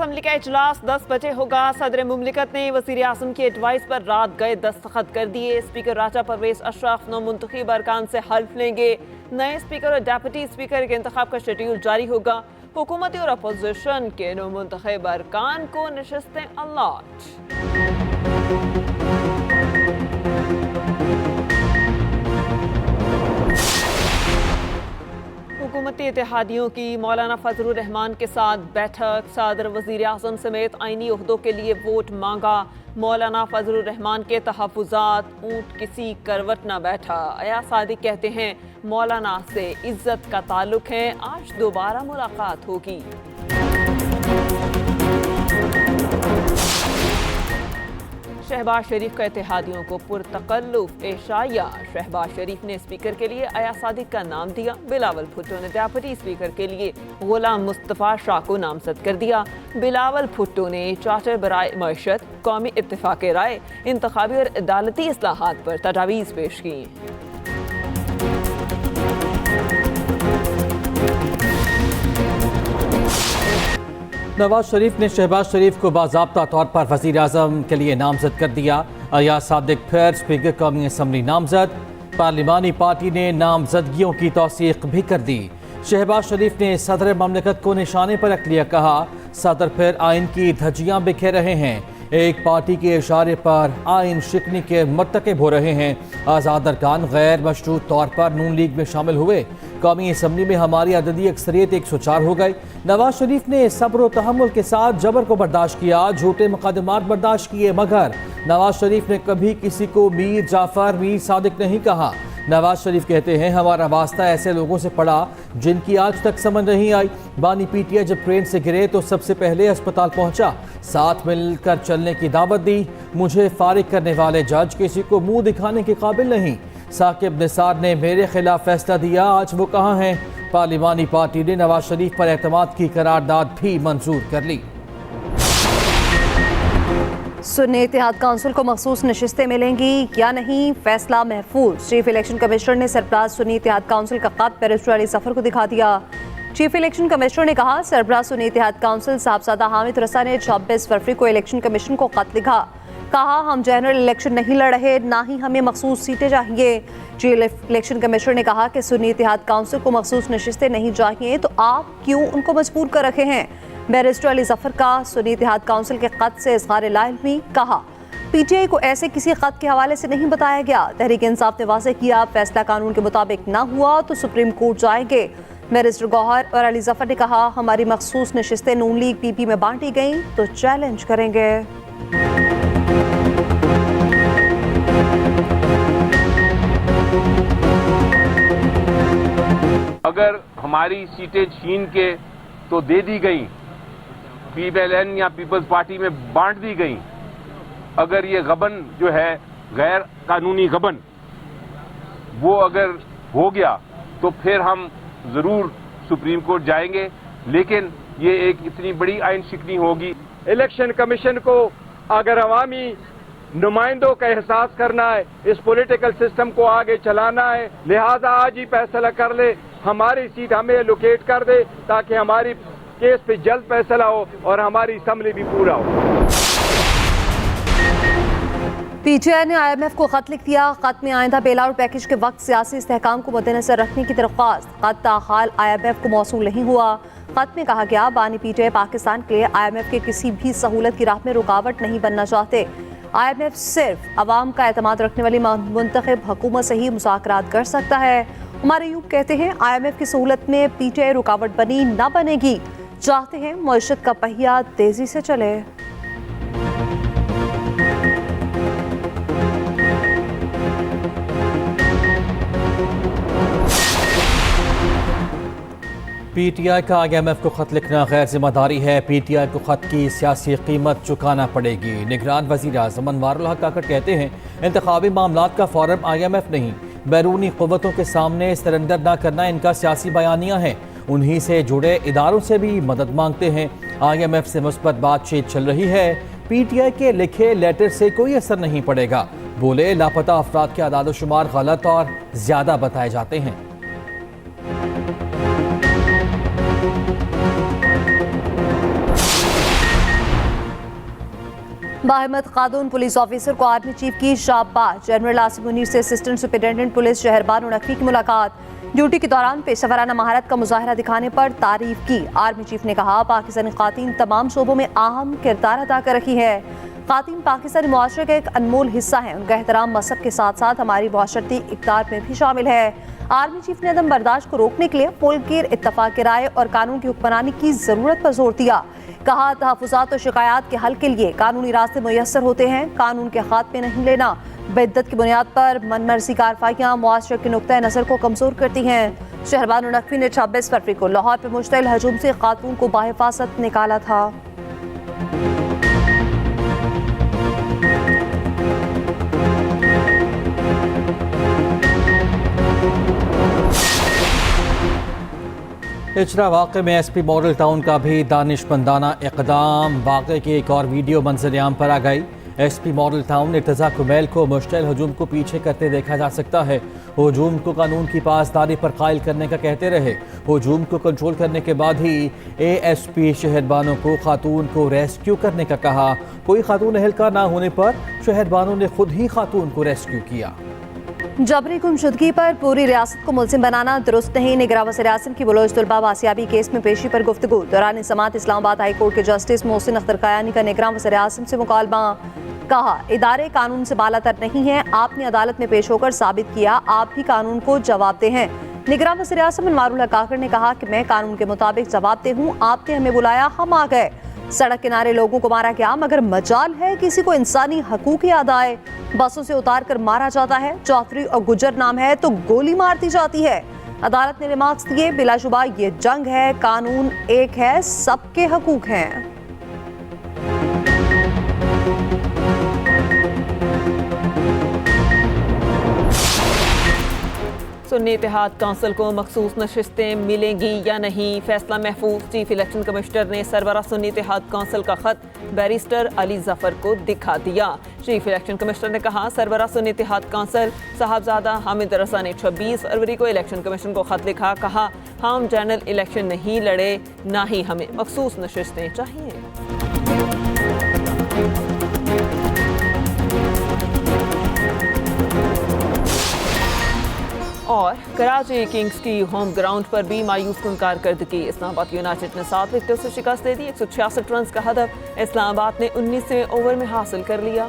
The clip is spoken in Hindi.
असम्बली का इजलास 10 बजे होगा। सदर मुमलिकत ने वज़ीर आज़म की एडवाइस पर रात गए दस्तखत कर दिए। स्पीकर राजा परवेज अशरफ नौमुंतखब अरकान से हल्फ लेंगे। नए स्पीकर और डेप्यूटी स्पीकर के इंतखाब का शेड्यूल जारी होगा। हुकूमती और अपोजिशन के नौमुंतखब अरकान को नशिस्तें अलॉट। हुकूमती इत्तेहादियों की मौलाना फजलुर रहमान के साथ बैठक। सदर वज़ीर आज़म समेत आइनी ओहदों के लिए वोट मांगा। मौलाना फजलुर रहमान के तहफ़्फ़ुज़ात, ऊँट किसी करवट न बैठा। अयाज सादिक कहते हैं मौलाना से इज्जत का ताल्लुक है, आज दोबारा मुलाकात होगी। शहबाज शरीफ का इत्तेहादियों को पुरतकल्लुफ एशाया। शहबाज शरीफ ने स्पीकर के लिए अयाज सादिक का नाम दिया। बिलावल भुट्टो ने डेप्यूटी स्पीकर के लिए गुलाम मुस्तफ़ा शाह को नामजद कर दिया। बिलावल भुट्टो ने चार्टर बराए मईशत, कौमी इत्तेफाक राय, इंतखाबी और अदालती इस्लाहात पर तजावीज़ पेश की। नवाज शरीफ ने शहबाज शरीफ को बाज़ाब्ता तौर पर वज़ीर आज़म के लिए नामजद कर दिया। अयाज सादिक फिर स्पीकर कौमी असम्बली नामजद। पार्लिमानी पार्टी ने नामजदगियों की तौसीक भी कर दी। शहबाज शरीफ ने सदर ममलिकत को निशाने पर रख लिया। कहा सदर फिर आइन की धज्जियां बिखेर रहे हैं। एक पार्टी के इशारे पर आइन शिकनी के मर्तकब हो रहे हैं। आज़ाद अरकान गैर मशरूत तौर पर नून लीग में शामिल हुए। कौमी असम्बली में हमारी अददी अक्सरियत 104 हो गई। नवाज शरीफ ने सब्र व तहम्मुल के साथ जबर को बर्दाश्त किया, झूठे मुकदमात बर्दाश्त किए, मगर नवाज शरीफ ने कभी किसी को मीर जाफर, मीर सादिक नहीं कहा। नवाज शरीफ कहते हैं हमारा वास्ता ऐसे लोगों से पड़ा जिनकी आज तक समझ नहीं आई। बानी पीटीआई जब ट्रेन से गिरे तो सबसे पहले अस्पताल पहुंचा, साथ मिलकर चलने की दावत दी। मुझे फारिग करने वाले जज किसी को मुंह दिखाने के काबिल नहीं। साकिब निसार ने मेरे खिलाफ फैसला दिया, आज वो कहाँ हैं? पार्लिमानी पार्टी ने नवाज शरीफ पर एतमाद की करारदाद भी मंजूर कर ली। सुन्नी इत्तेहाद काउंसिल को मखसूस नशिस्तें मिलेंगी या नहीं, फैसला महफूज। चीफ इलेक्शन कमिश्नर ने सरबराह सुन्नी इत्तेहाद काउंसिल का खत बैरिस्टर अली जफर को दिखा दिया। चीफ इलेक्शन कमिश्नर ने कहा सरबराह सुन्नी इत्तेहाद काउंसिल साहबजादा हामिद रसा ने 26 फरवरी को इलेक्शन कमीशन को खत लिखा। कहा हम जनरल इलेक्शन नहीं लड़ रहे, ना ही हमें मखसूस सीटें चाहिए। चीफ इलेक्शन कमिश्नर ने कहा कि सुन्नी इत्तेहाद काउंसिल को मखसूस नशिस्तें नहीं चाहिए तो आप क्यों उनको मजबूर कर रखे हैं। बैरिस्टर अली जफर का सुन्नी इत्तेहाद काउंसिल के खत से इज़हार लाइल्मी। कहा पीटीआई को ऐसे किसी खत के हवाले से नहीं बताया गया। तहरीक इंसाफ ने वाज़ेह किया फैसला कानून के मुताबिक ना हुआ तो सुप्रीम कोर्ट जाएंगे। बैरिस्टर गौहर और अली जफर ने कहा हमारी मखसूस नशिस्तें नून लीग पीपी में बांटी गई तो चैलेंज करेंगे। अगर हमारी सीटें छीन के तो दे दी गई, पीपीएलएन या पीपल्स पार्टी में बांट दी गई, अगर ये गबन जो है गैर कानूनी गबन वो अगर हो गया तो फिर हम जरूर सुप्रीम कोर्ट जाएंगे। लेकिन ये एक इतनी बड़ी आइन शिकनी होगी। इलेक्शन कमीशन को अगर अवामी नुमाइंदों का एहसास करना है, इस पॉलिटिकल सिस्टम को आगे चलाना है, लिहाजा आज ही फैसला कर ले, हमारी सीट हमें एलोकेट कर दे ताकि हमारी केस पे जल्द फैसला हो और हमारी असम्बली भी पूरा हो। पीटीआई ने IMF को खत लिख दिया। खत में आइंदा बेलआउट पैकेज के वक्त सियासी इस्तेहकाम को मद्देनजर रखने की दरख्वास्त। खत ताहाल IMF को मौसूल नहीं हुआ। खत में कहा गया बानी पीटीआई पाकिस्तान के लिए IMF के किसी भी सहूलत की राह में रुकावट नहीं बनना चाहते। IMF सिर्फ अवाम का एतमाद रखने वाली मुंतखब हुकूमत से ही मुज़ाकरात कर सकता है। हमारे यूब कहते हैं IMF की सहूलत में पीटीआई रुकावट बनी ना बनेगी। चाहते हैं मईशत का पहिया तेजी से चले। पीटीआई का IMF को खत लिखना गैर जिम्मेदारी है। पीटीआई को खत की सियासी कीमत चुकाना पड़ेगी। निगरान वज़ीर आज़म अनवारुल हक काकड़ कहते हैं इंतखाबी मामलात का फोरम IMF नहीं, बैरूनी क़ुव्वतों के सामने सरेंडर न करना इनका सियासी बयानिया है। उन्हीं से जुड़े इदारों से भी मदद मांगते हैं। IMF से मुस्बत बातचीत चल रही है। पीटीआई के लिखे लेटर से कोई असर नहीं पड़ेगा। बोले लापता अफराद के आदाद-ओ-शुमार गलत और ज़्यादा बताए जाते हैं। बाहिम्मत खातून पुलिस ऑफिसर को आर्मी चीफ की शाबाश। जनरल आसिम मुनीर से assistant superintendent police Shehrbano Naqvi की मुलाकात। ड्यूटी के दौरान पेशेवराना महारत का मुजाहरा दिखाने पर तारीफ की। आर्मी चीफ ने कहा पाकिस्तानी खातून तमाम शोबों में अहम किरदार अदा कर रही है। खातून पाकिस्तानी मुआशरे का एक अनमोल हिस्सा है। उनका एहतराम मजहब के साथ साथ हमारी मुआशरती इक़्तिदार में भी शामिल है। आर्मी चीफ ने अदम बर्दाश्त को रोकने के लिए मुल्क इत्तफाक राय और कानून की हुक्मरानी की जरूरत पर जोर दिया। कहा तहफ़्फ़ुज़ात और शिकायत के हल के लिए कानूनी रास्ते मुयस्सर होते हैं, कानून के खात्मे नहीं लेना। बेइज्जत की बुनियाद पर मनमर्जी कार्रवाइयाँ मुआशरे के नुक्ता नज़र को कमज़ोर करती हैं। शहरबानो नकवी ने 26 फरवरी को लाहौर पर मुश्तइल हजूम से खातून को बाहिफाजत निकाला था। इचरा वाक़े में SP मॉडल टाउन का भी दानिशमंदाना इक़दाम। वाक़े की एक और वीडियो मंजर-ए-आम पर आ गई। SP model town Irtaza Kumail को मुश्तइल हजूम को पीछे करते देखा जा सकता है। हजूम को कानून की पासदारी पर कायल करने का कहते रहे। हजूम को कंट्रोल करने के बाद ही ASP शहरबानो को खातून को रेस्क्यू करने का कहा। कोई खातून एहलकार ना होने पर शहरबानो ने खुद ही खातून को रेस्क्यू किया। जबरी गुमशुदगी पर पूरी रियासत को मुलजिम बनाना दुरुस्त नहीं। निगरान वज़ीर-ए-आज़म की बलोच तलबा बासियाबी केस में पेशी पर गुफ्तगू। दौरान समाअत इस्लामाबाद हाई कोर्ट के जस्टिस मोहसिन अख्तर कायानी का निगरान वज़ीर-ए-आज़म से मुकालमा। कहा इदारे कानून से बालातर नहीं हैं। आपने अदालत में पेश होकर साबित किया आप भी कानून को जवाबदेह हैं। निगरान वज़ीर-ए-आज़म अनवारुल हक काकड़ ने कहा कि मैं कानून के मुताबिक जवाबदेह हूँ। आपने हमें बुलाया, हम आ गए। सड़क किनारे लोगों को मारा गया, मगर मजाल है किसी को इंसानी हकूक याद आए। बसों से उतार कर मारा जाता है। जाफरी और गुजर नाम है तो गोली मार दी जाती है। अदालत ने रिमार्क्स दिए, बिलाशुबा ये जंग है, कानून एक है, सबके हकूक हैं। सुन्नी इत्तेहाद काउंसिल को मखसूस नशिस्तें मिलेंगी या नहीं, फैसला महफूज। चीफ इलेक्शन कमिश्नर ने सरबराह सुन्नी इत्तेहाद काउंसिल का खत बैरिस्टर अली जफर को दिखा दिया। चीफ इलेक्शन कमिश्नर ने कहा सरबराह सुन्नी इत्तेहाद काउंसिल साहबजादा हामिद रसा ने 26 फरवरी को इलेक्शन कमीशन को खत लिखा। कहा हम जनरल इलेक्शन नहीं लड़े, ना ही हमें मखसूस नशिस्तें चाहिए। और कराची किंग्स की होम ग्राउंड पर भी मायूस कुन कारकर्दगी। इस्लामाबाद यूनाइटेड ने 7 विकेटों से शिकस्त दे दी। 166 रन का हदफ इस्लामाबाद ने 19वें ओवर में हासिल कर लिया।